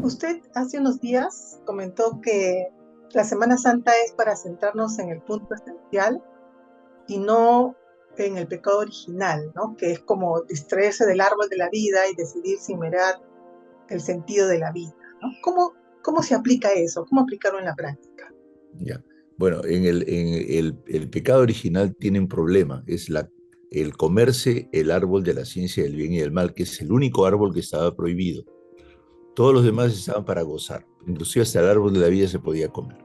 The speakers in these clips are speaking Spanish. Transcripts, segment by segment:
Usted hace unos días comentó que la Semana Santa es para centrarnos en el punto esencial y no en el pecado original, ¿no? Que es como distraerse del árbol de la vida y decidir sin mirar el sentido de la vida, ¿no? ¿Cómo se aplica eso? ¿Cómo aplicarlo en la práctica? Ya. Bueno, el pecado original tiene un problema, es el comerse el árbol de la ciencia del bien y del mal, que es el único árbol que estaba prohibido. Todos los demás estaban para gozar, inclusive hasta el árbol de la vida se podía comer.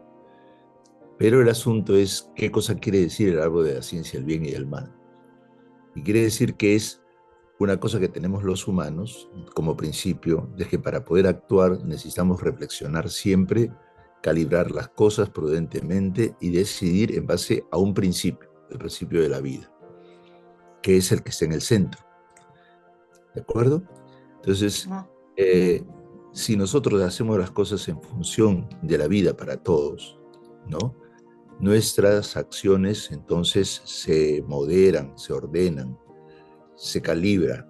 Pero el asunto es qué cosa quiere decir el árbol de la ciencia del bien y del mal. Y quiere decir que es una cosa que tenemos los humanos como principio, de que para poder actuar necesitamos reflexionar siempre, calibrar las cosas prudentemente y decidir en base a un principio, el principio de la vida, que es el que está en el centro. ¿De acuerdo? Entonces, ¿No? eh, si nosotros hacemos las cosas en función de la vida para todos, ¿no? Nuestras acciones entonces se moderan, se ordenan, se calibran.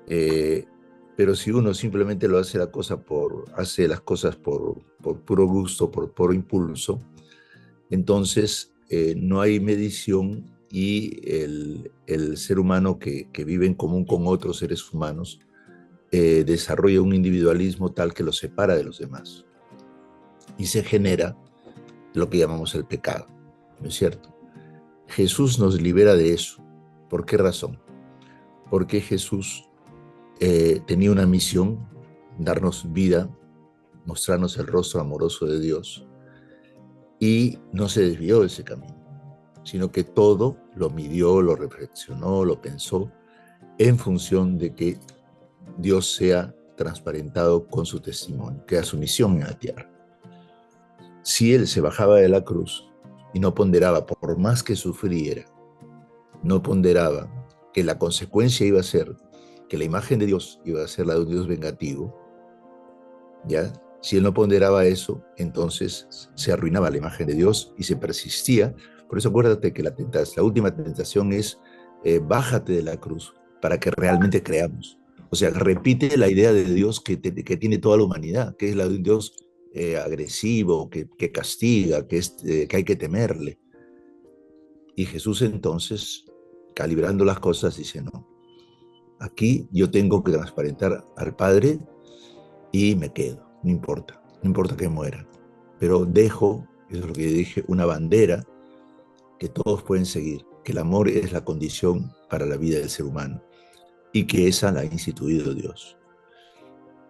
Eh, pero si uno simplemente lo hace, hace las cosas por puro gusto, por puro impulso, entonces no hay medición y el ser humano que vive en común con otros seres humanos desarrolla un individualismo tal que lo separa de los demás y se genera lo que llamamos el pecado, ¿no es cierto? Jesús nos libera de eso. ¿Por qué razón? Porque Jesús tenía una misión, darnos vida, mostrarnos el rostro amoroso de Dios, y no se desvió de ese camino, sino que todo lo midió, lo reflexionó, lo pensó en función de que Dios sea transparentado con su testimonio, que era su misión en la tierra. Si Él se bajaba de la cruz y no ponderaba, por más que sufriera, no ponderaba que la consecuencia iba a ser que la imagen de Dios iba a ser la de un Dios vengativo, ¿ya? Si él no ponderaba eso, entonces se arruinaba la imagen de Dios y se persistía. Por eso acuérdate que la última tentación es bájate de la cruz para que realmente creamos. O sea, repite la idea de Dios que tiene toda la humanidad, que es la de un Dios agresivo, que castiga, que hay que temerle. Y Jesús entonces, calibrando las cosas, dice, no, aquí yo tengo que transparentar al Padre y me quedo, no importa que muera, pero dejo, eso es lo que dije, una bandera que todos pueden seguir, que el amor es la condición para la vida del ser humano y que esa la ha instituido Dios.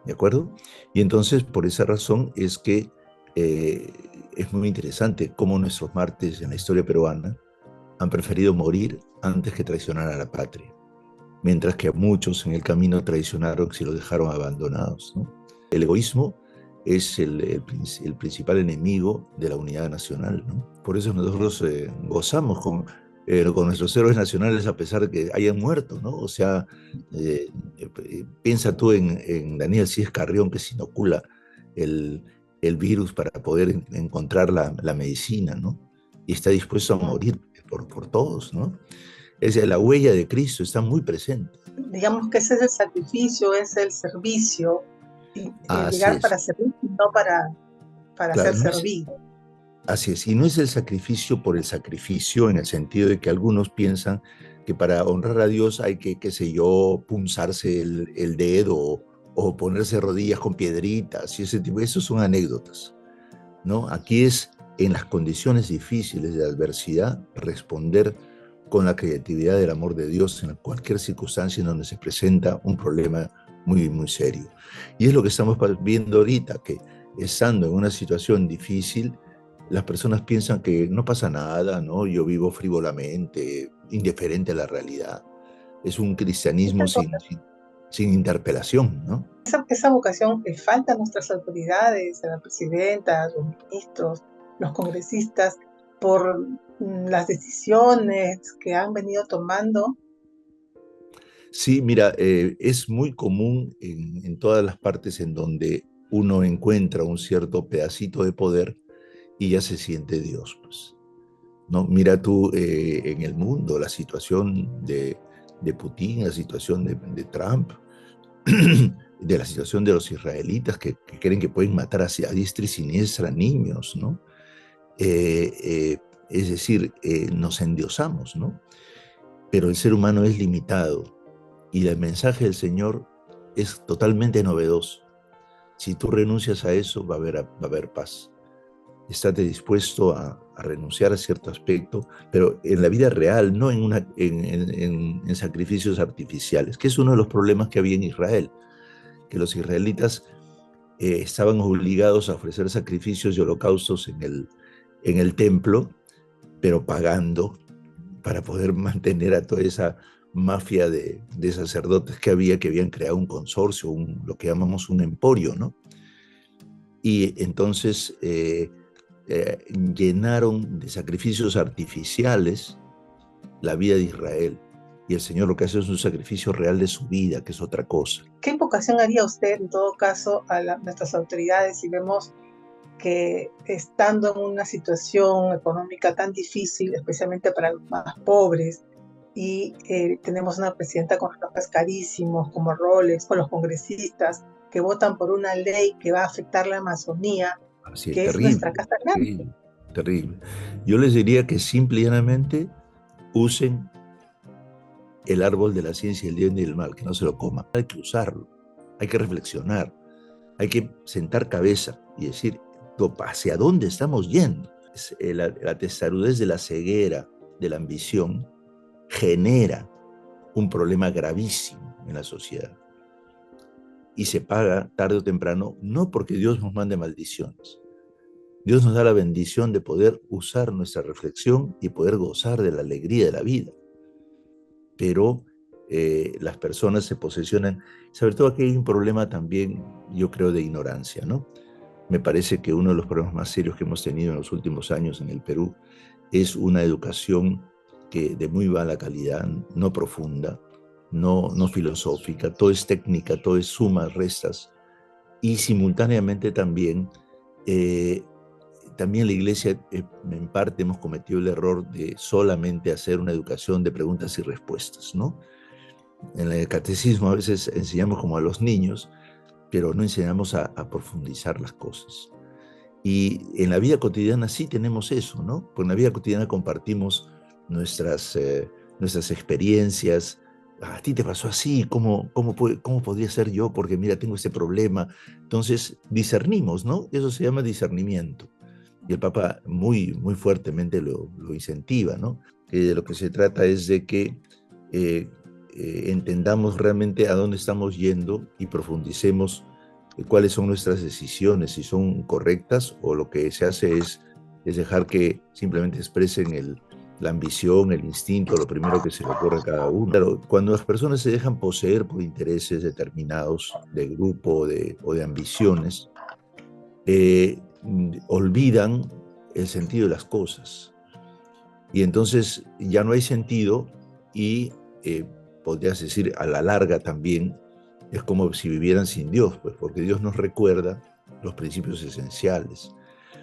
¿De acuerdo? Y entonces, por esa razón es que eh, es muy interesante cómo nuestros mártires en la historia peruana han preferido morir antes que traicionar a la patria, mientras que a muchos en el camino traicionaron y los dejaron abandonados, ¿no? El egoísmo es el principal enemigo de la unidad nacional, ¿no? Por eso nosotros gozamos con nuestros héroes nacionales a pesar de que hayan muerto, ¿no? O sea, piensa tú en Daniel Cíes Carrión que se inocula el, el virus para poder encontrar la medicina, ¿no? Y está dispuesto a morir por todos, ¿no? Es decir, la huella de Cristo está muy presente. Digamos que ese es el sacrificio, es el servicio, Así llegar es. para servir y no para ser Claro, no es, servido. así es. Y no es el sacrificio por el sacrificio en el sentido de que algunos piensan que para honrar a Dios hay que, qué sé yo, punzarse el dedo o ponerse rodillas con piedritas y ese tipo. Eso son anécdotas, ¿no? Aquí es en las condiciones difíciles de adversidad responder con la creatividad del amor de Dios en cualquier circunstancia en donde se presenta un problema muy, muy serio. Y es lo que estamos viendo ahorita, que estando en una situación difícil, las personas piensan que no pasa nada, ¿no? Yo vivo frívolamente, indiferente a la realidad. Es un cristianismo sin interpelación, ¿no? Esa vocación le falta a nuestras autoridades, a la presidenta, a los ministros, los congresistas, por las decisiones que han venido tomando. Sí, mira, es muy común en todas las partes en donde uno encuentra un cierto pedacito de poder y ya se siente Dios, pues. ¿No? Mira tú en el mundo la situación de Putin, la situación de Trump. de la situación de los israelitas que creen que pueden matar a diestra y siniestra niños, ¿no? Es decir, nos endiosamos, ¿no? Pero el ser humano es limitado y el mensaje del Señor es totalmente novedoso. Si tú renuncias a eso, va a haber paz. Estate dispuesto a renunciar a cierto aspecto, pero en la vida real, no en sacrificios artificiales, que es uno de los problemas que había en Israel, que los israelitas estaban obligados a ofrecer sacrificios y holocaustos en el templo, pero pagando para poder mantener a toda esa mafia de sacerdotes que habían creado un consorcio, lo que llamamos un emporio, ¿no? Y entonces llenaron de sacrificios artificiales la vida de Israel. Y el Señor lo que hace es un sacrificio real de su vida, que es otra cosa. ¿Qué invocación haría usted, en todo caso, a nuestras autoridades si vemos que estando en una situación económica tan difícil, especialmente para los más pobres, y tenemos una presidenta con relojes carísimos como Rolex, o los congresistas que votan por una ley que va a afectar la Amazonía, Así es, que es nuestra terrible, casa grande? terrible, terrible. Yo les diría que simple y llanamente usen el árbol de la ciencia del bien y del mal, que no se lo coman. Hay que usarlo, hay que reflexionar, hay que sentar cabeza y decir, ¿hacia dónde estamos yendo? La testarudez de la ceguera, de la ambición, genera un problema gravísimo en la sociedad. Y se paga tarde o temprano, no porque Dios nos mande maldiciones. Dios nos da la bendición de poder usar nuestra reflexión y poder gozar de la alegría de la vida. Pero las personas se posesionan, sobre todo aquí hay un problema también, yo creo, de ignorancia, ¿no? Me parece que uno de los problemas más serios que hemos tenido en los últimos años en el Perú es una educación de muy mala calidad, no profunda, no filosófica, todo es técnica, todo es sumas, restas, y simultáneamente también la iglesia, en parte hemos cometido el error de solamente hacer una educación de preguntas y respuestas, ¿no? En el catecismo a veces enseñamos como a los niños, pero no enseñamos a profundizar las cosas. Y en la vida cotidiana sí tenemos eso, ¿no? Pues en la vida cotidiana compartimos nuestras experiencias. A ti te pasó así, ¿cómo podría ser yo? Porque mira, tengo este problema. Entonces discernimos, ¿no? Eso se llama discernimiento. Y el Papa muy fuertemente lo incentiva, ¿no? Que de lo que se trata es de que entendamos realmente a dónde estamos yendo y profundicemos cuáles son nuestras decisiones, si son correctas o lo que se hace es dejar que simplemente expresen la ambición, el instinto, lo primero que se le ocurre a cada uno. Claro, cuando las personas se dejan poseer por intereses determinados de grupo o de ambiciones, olvidan el sentido de las cosas. Y entonces ya no hay sentido y podrías decir a la larga también es como si vivieran sin Dios, pues porque Dios nos recuerda los principios esenciales.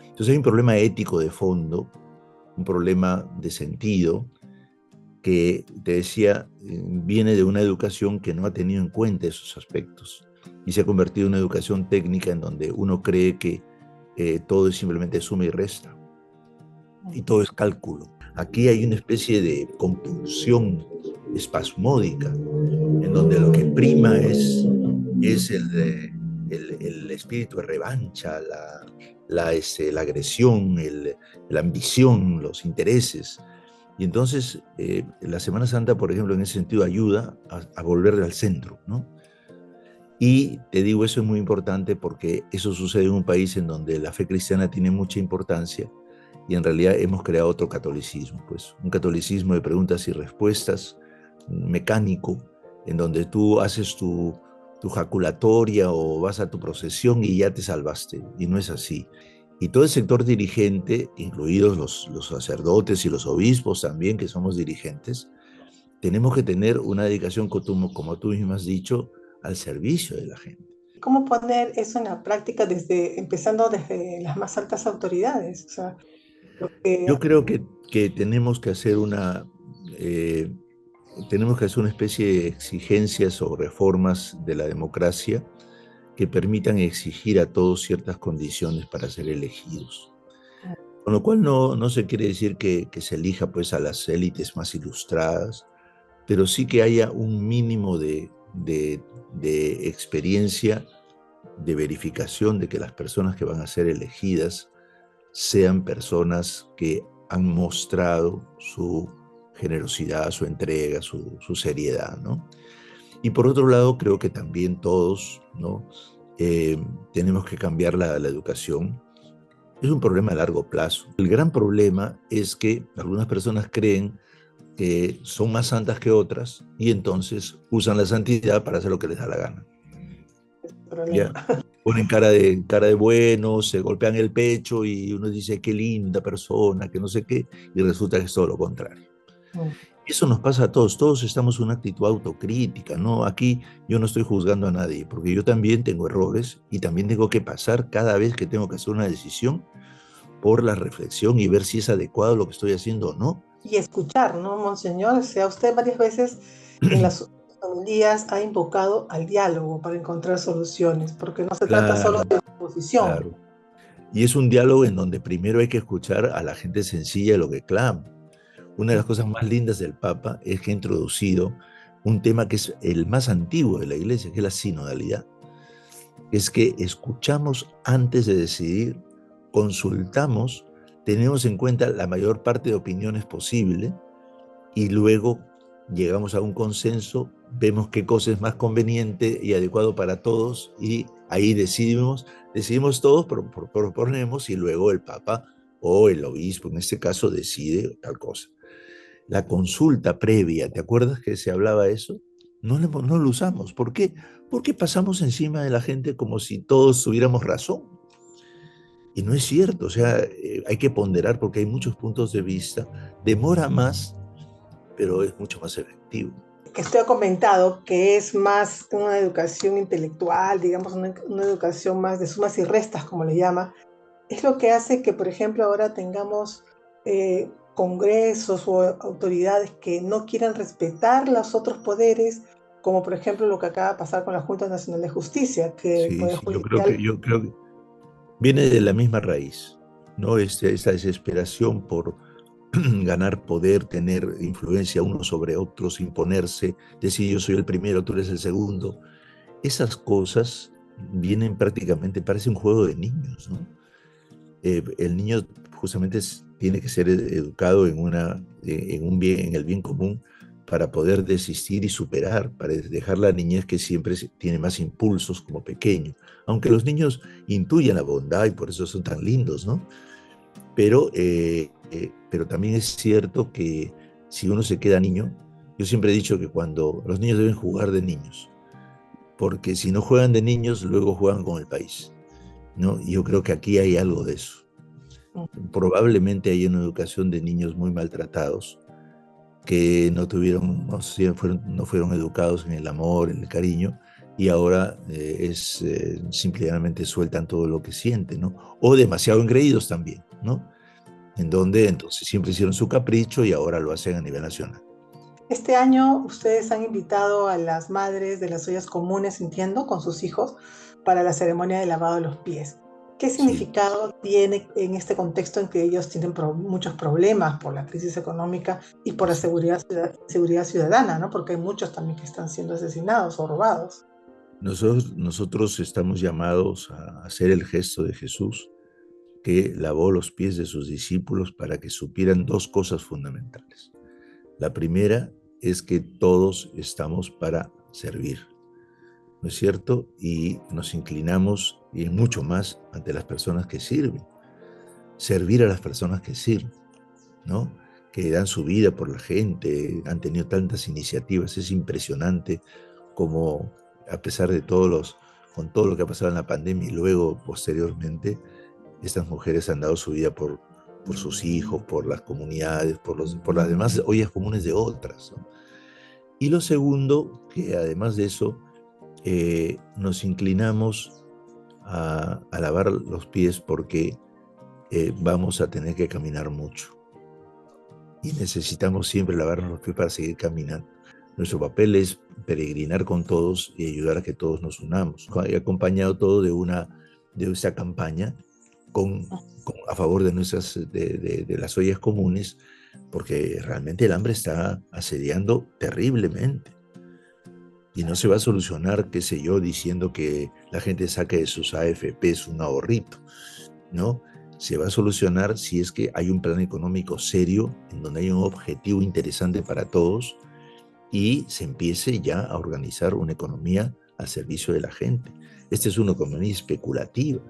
Entonces hay un problema ético de fondo, un problema de sentido que, te decía, viene de una educación que no ha tenido en cuenta esos aspectos y se ha convertido en una educación técnica en donde uno cree que todo es simplemente suma y resta y todo es cálculo. Aquí hay una especie de compulsión espasmódica en donde lo que prima es el espíritu de revancha, la agresión, la ambición, los intereses. Y entonces la Semana Santa, por ejemplo, en ese sentido ayuda a volver al centro, ¿no? Y te digo, eso es muy importante porque eso sucede en un país en donde la fe cristiana tiene mucha importancia y en realidad hemos creado otro catolicismo, pues un catolicismo de preguntas y respuestas, mecánico, en donde tú haces tu jaculatoria o vas a tu procesión y ya te salvaste, y no es así. Y todo el sector dirigente, incluidos los sacerdotes y los obispos también, que somos dirigentes, tenemos que tener una dedicación, como tú mismo has dicho, al servicio de la gente. ¿Cómo poner eso en la práctica empezando desde las más altas autoridades? O sea, porque Yo creo que tenemos que hacer eh, tenemos que hacer una especie de exigencias o reformas de la democracia que permitan exigir a todos ciertas condiciones para ser elegidos. Con lo cual no se quiere decir que se elija pues a las élites más ilustradas, pero sí que haya un mínimo de experiencia, de verificación de que las personas que van a ser elegidas sean personas que han mostrado su generosidad, su entrega, su seriedad, ¿no? Y por otro lado, creo que también todos, ¿no? Tenemos que cambiar la educación. Es un problema a largo plazo. El gran problema es que algunas personas creen que son más santas que otras y entonces usan la santidad para hacer lo que les da la gana. Problema. ¿Ya? Ponen cara de buenos, se golpean el pecho y uno dice, qué linda persona, que no sé qué, y resulta que es todo lo contrario. Eso nos pasa a todos, todos estamos en una actitud autocrítica, ¿no? Aquí yo no estoy juzgando a nadie, porque yo también tengo errores y también tengo que pasar cada vez que tengo que hacer una decisión por la reflexión y ver si es adecuado lo que estoy haciendo o no. Y escuchar, ¿no, monseñor? O sea, usted varias veces en las homilías ha invocado al diálogo para encontrar soluciones, porque no se trata solo Claro, de oposición. claro. Y es un diálogo en donde primero hay que escuchar a la gente sencilla de lo que clama. Una de las cosas más lindas del Papa es que ha introducido un tema que es el más antiguo de la Iglesia, que es la sinodalidad. Es que escuchamos antes de decidir, consultamos, tenemos en cuenta la mayor parte de opiniones posible y luego llegamos a un consenso, vemos qué cosa es más conveniente y adecuado para todos y ahí decidimos todos, proponemos y luego el Papa o el obispo en este caso decide tal cosa. La consulta previa, ¿te acuerdas que se hablaba de eso? No lo usamos. ¿Por qué? Porque pasamos encima de la gente como si todos tuviéramos razón. Y no es cierto, o sea, hay que ponderar porque hay muchos puntos de vista. Demora más, pero es mucho más efectivo. Que usted ha comentado que es más una educación intelectual, digamos, una educación más de sumas y restas, como le llama, es lo que hace que, por ejemplo, ahora tengamos congresos o autoridades que no quieran respetar los otros poderes, como por ejemplo lo que acaba de pasar con la Junta Nacional de Justicia, que el Sí, Poder sí, Judicial. yo creo que viene de la misma raíz, ¿no? Esta desesperación por ganar poder, tener influencia unos sobre otros, imponerse, decir yo soy el primero, tú eres el segundo. Esas cosas vienen prácticamente, parece un juego de niños, ¿no? El niño justamente tiene que ser educado en un bien, en el bien común para poder desistir y superar, para dejar la niñez que siempre tiene más impulsos como pequeño. Aunque los niños intuyen la bondad y por eso son tan lindos, ¿no? Pero también es cierto que si uno se queda niño, yo siempre he dicho que cuando los niños deben jugar de niños, porque si no juegan de niños, luego juegan con el país, ¿no? Y yo creo que aquí hay algo de eso. Probablemente hay una educación de niños muy maltratados que no tuvieron, no fueron educados en el amor, en el cariño, y ahora simplemente sueltan todo lo que sienten, ¿no? O demasiado engreídos también, ¿no? En donde entonces siempre hicieron su capricho y ahora lo hacen a nivel nacional. Este año ustedes han invitado a las madres de las ollas comunes, entiendo, con sus hijos para la ceremonia de lavado de los pies. ¿Qué Sí. significado tiene en este contexto en que ellos tienen muchos problemas por la crisis económica y por la seguridad ciudadana, ¿no? Porque hay muchos también que están siendo asesinados o robados. Nosotros estamos llamados a hacer el gesto de Jesús que lavó los pies de sus discípulos para que supieran dos cosas fundamentales. La primera es que todos estamos para servir, ¿no es cierto? Y nos inclinamos y mucho más ante las personas que sirven. Servir a las personas que sirven, ¿no? Que dan su vida por la gente, han tenido tantas iniciativas. Es impresionante como a pesar de con todo lo que ha pasado en la pandemia y luego posteriormente, estas mujeres han dado su vida por sus hijos, por las comunidades, por las demás ollas comunes de otras, ¿no? Y lo segundo, que además de eso, nos inclinamos a lavar los pies porque vamos a tener que caminar mucho y necesitamos siempre lavarnos los pies para seguir caminando. Nuestro papel es peregrinar con todos y ayudar a que todos nos unamos. He acompañado todo de esta campaña a favor de, de las ollas comunes, porque realmente el hambre está asediando terriblemente. Y no se va a solucionar, qué sé yo, diciendo que la gente saque de sus AFPs un ahorrito, ¿no? Se va a solucionar si es que hay un plan económico serio, en donde hay un objetivo interesante para todos y se empiece ya a organizar una economía al servicio de la gente. Esta es una economía especulativa.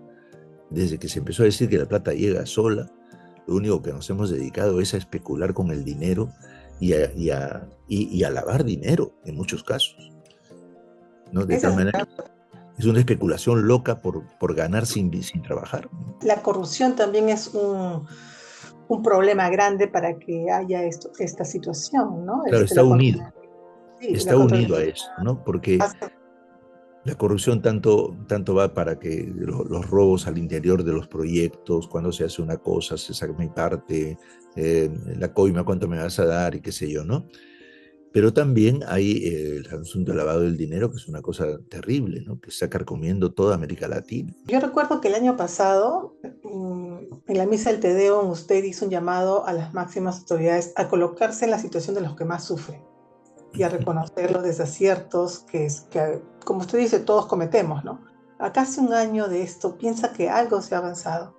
Desde que se empezó a decir que la plata llega sola, lo único que nos hemos dedicado es a especular con el dinero y a lavar dinero en muchos casos, ¿no? De tal manera, es una especulación loca por ganar sin trabajar. La corrupción también es un problema grande para que haya esta situación, ¿no? Claro, Sí, la está unido a contra esto, ¿no? Porque la corrupción tanto va para que los robos al interior de los proyectos, cuando se hace una cosa, se saca mi parte, la coima, cuánto me vas a dar y qué sé yo, ¿no? Pero también hay el asunto del lavado del dinero, que es una cosa terrible, ¿no? Que está carcomiendo toda América Latina. Yo recuerdo que el año pasado, en la misa del Te Deum, usted hizo un llamado a las máximas autoridades a colocarse en la situación de los que más sufren y a reconocer los desaciertos que, como usted dice, todos cometemos, ¿no? A casi un año de esto, ¿piensa que algo se ha avanzado?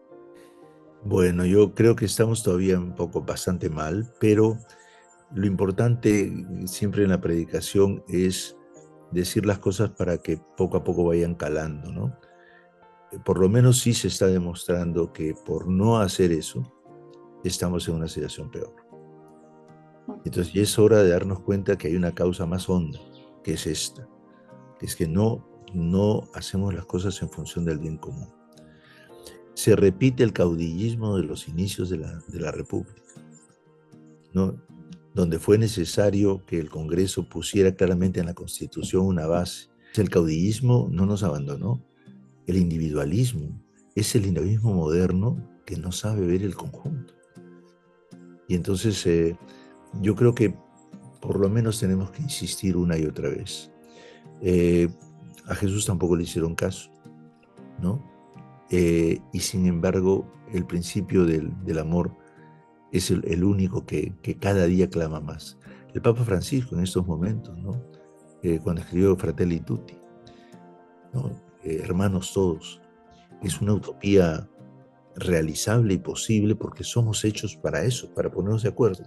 Bueno, yo creo que estamos todavía un poco bastante mal, pero lo importante siempre en la predicación es decir las cosas para que poco a poco vayan calando, ¿no? Por lo menos sí se está demostrando que por no hacer eso, estamos en una situación peor. Entonces ya es hora de darnos cuenta que hay una causa más honda, que es esta, que es que no hacemos las cosas en función del bien común. Se repite el caudillismo de los inicios de la República, ¿no? Donde fue necesario que el Congreso pusiera claramente en la Constitución una base. El caudillismo no nos abandonó, el individualismo es el individualismo moderno que no sabe ver el conjunto. Y entonces yo creo que por lo menos tenemos que insistir una y otra vez. A Jesús tampoco le hicieron caso, ¿no? Y sin embargo, el principio del amor es el único que cada día clama más. El Papa Francisco en estos momentos, ¿no? Cuando escribió Fratelli Tutti, ¿no? Hermanos todos, es una utopía realizable y posible porque somos hechos para eso, para ponernos de acuerdo.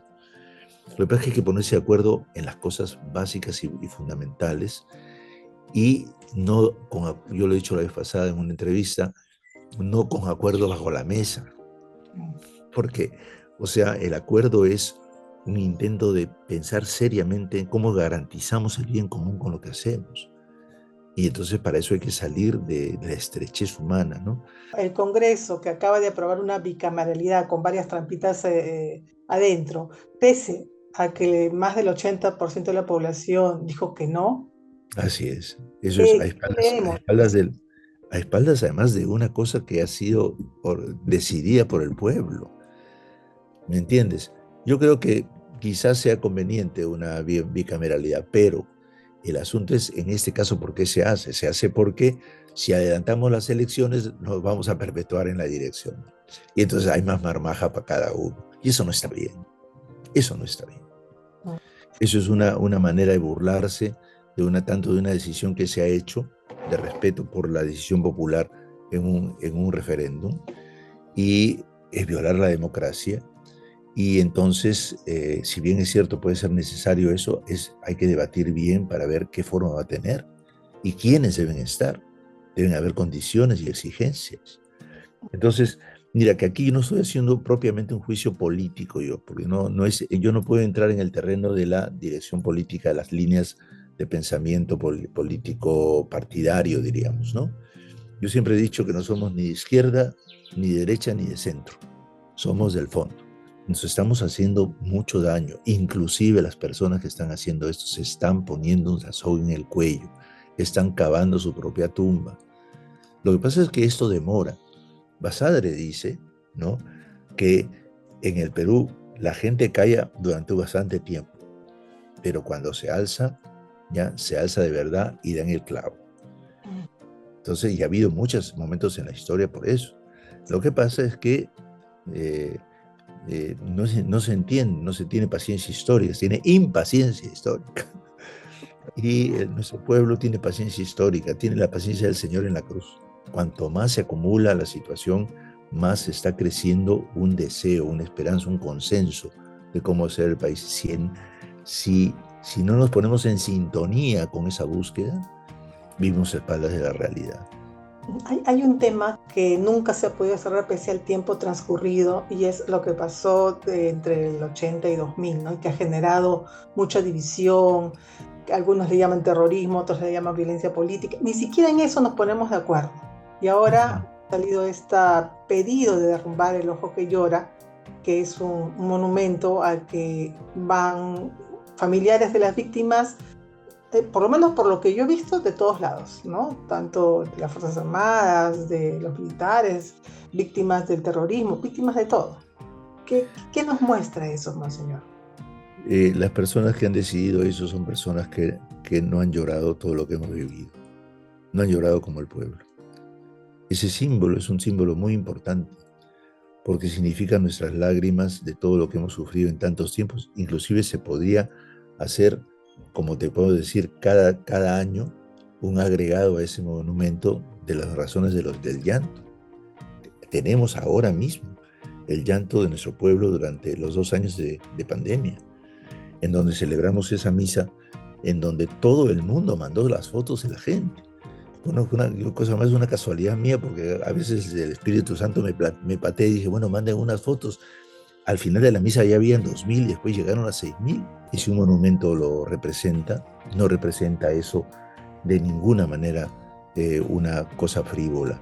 Lo que pasa es que hay que ponerse de acuerdo en las cosas básicas y fundamentales y no, yo lo he dicho la vez pasada en una entrevista, no con acuerdo bajo la mesa, porque, o sea, el acuerdo es un intento de pensar seriamente en cómo garantizamos el bien común con lo que hacemos. Y entonces para eso hay que salir de la estrechez humana, ¿no? El Congreso, que acaba de aprobar una bicameralidad con varias trampitas adentro, pese a que más del 80% de la población dijo que no, Así es. Eso es ¿qué leemos? a espaldas además de una cosa que ha sido decidida por el pueblo. ¿Me entiendes? Yo creo que quizás sea conveniente una bicameralidad, pero el asunto es, en este caso, ¿por qué se hace? Se hace porque si adelantamos las elecciones, nos vamos a perpetuar en la dirección. Y entonces hay más marmaja para cada uno. Y eso no está bien. Eso no está bien. Eso es una manera de burlarse tanto de una decisión que se ha hecho, de respeto por la decisión popular en un referéndum, y es violar la democracia. Y entonces, si bien es cierto, puede ser necesario eso, hay que debatir bien para ver qué forma va a tener y quiénes deben estar. Deben haber condiciones y exigencias. Entonces, mira, que aquí no estoy haciendo propiamente un juicio político yo, porque yo no puedo entrar en el terreno de la dirección política, de las líneas de pensamiento político partidario, diríamos, ¿no? Yo siempre he dicho que no somos ni de izquierda, ni de derecha, ni de centro. Somos del fondo. Nos estamos haciendo mucho daño. Inclusive las personas que están haciendo esto se están poniendo un soga en el cuello, están cavando su propia tumba. Lo que pasa es que esto demora. Basadre dice, ¿no?, que en el Perú la gente calla durante bastante tiempo, pero cuando se alza, ya se alza de verdad y da en el clavo. Entonces, ya ha habido muchos momentos en la historia por eso. Lo que pasa es que no se entiende, no se tiene paciencia histórica, se tiene impaciencia histórica. Y nuestro pueblo tiene paciencia histórica, tiene la paciencia del Señor en la cruz. Cuanto más se acumula la situación, más está creciendo un deseo, una esperanza, un consenso de cómo ser el país. Si no nos ponemos en sintonía con esa búsqueda, vivimos a espaldas de la realidad. Hay un tema que nunca se ha podido cerrar pese al tiempo transcurrido y es lo que pasó entre el 80 y 2000, ¿no? Y que ha generado mucha división, que algunos le llaman terrorismo, otros le llaman violencia política. Ni siquiera en eso nos ponemos de acuerdo. Y ahora ha salido este pedido de derrumbar el Ojo que Llora, que es un monumento al que van familiares de las víctimas, por lo menos por lo que yo he visto, de todos lados, ¿no? Tanto de las Fuerzas Armadas, de los militares, víctimas del terrorismo, víctimas de todo. ¿Qué nos muestra eso, monseñor? Las personas que han decidido eso son personas que no han llorado todo lo que hemos vivido, no han llorado como el pueblo. Ese símbolo es un símbolo muy importante porque significa nuestras lágrimas de todo lo que hemos sufrido en tantos tiempos. Inclusive se podría hacer, como te puedo decir, cada año un agregado a ese monumento de las razones del llanto. Tenemos ahora mismo el llanto de nuestro pueblo durante los 2 años de pandemia, en donde celebramos esa misa, en donde todo el mundo mandó las fotos de la gente. Bueno, una cosa más, una casualidad mía, porque a veces el Espíritu Santo me patea y dije, bueno, manden unas fotos. Al final de la misa ya habían 2000 y después llegaron a 6000. Y si un monumento lo representa, no representa eso de ninguna manera una cosa frívola.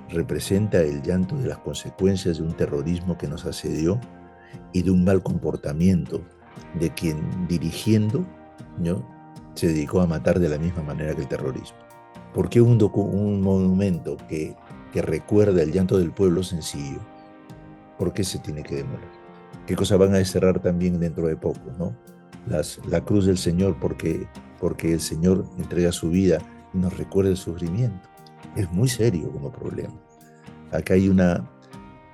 Representa el llanto de las consecuencias de un terrorismo que nos asedió y de un mal comportamiento de quien dirigiendo, ¿no?, se dedicó a matar de la misma manera que el terrorismo. ¿Por qué un monumento que recuerda el llanto del pueblo sencillo? ¿Por qué se tiene que demoler? ¿Qué cosas van a desterrar también dentro de poco, ¿no? La cruz del Señor, porque el Señor entrega su vida y nos recuerda el sufrimiento. Es muy serio como problema. Acá hay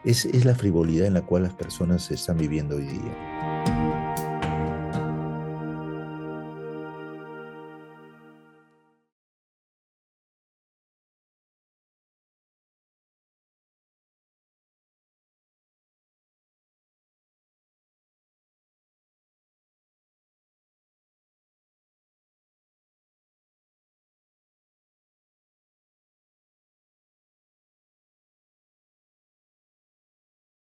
es la frivolidad en la cual las personas se están viviendo hoy día.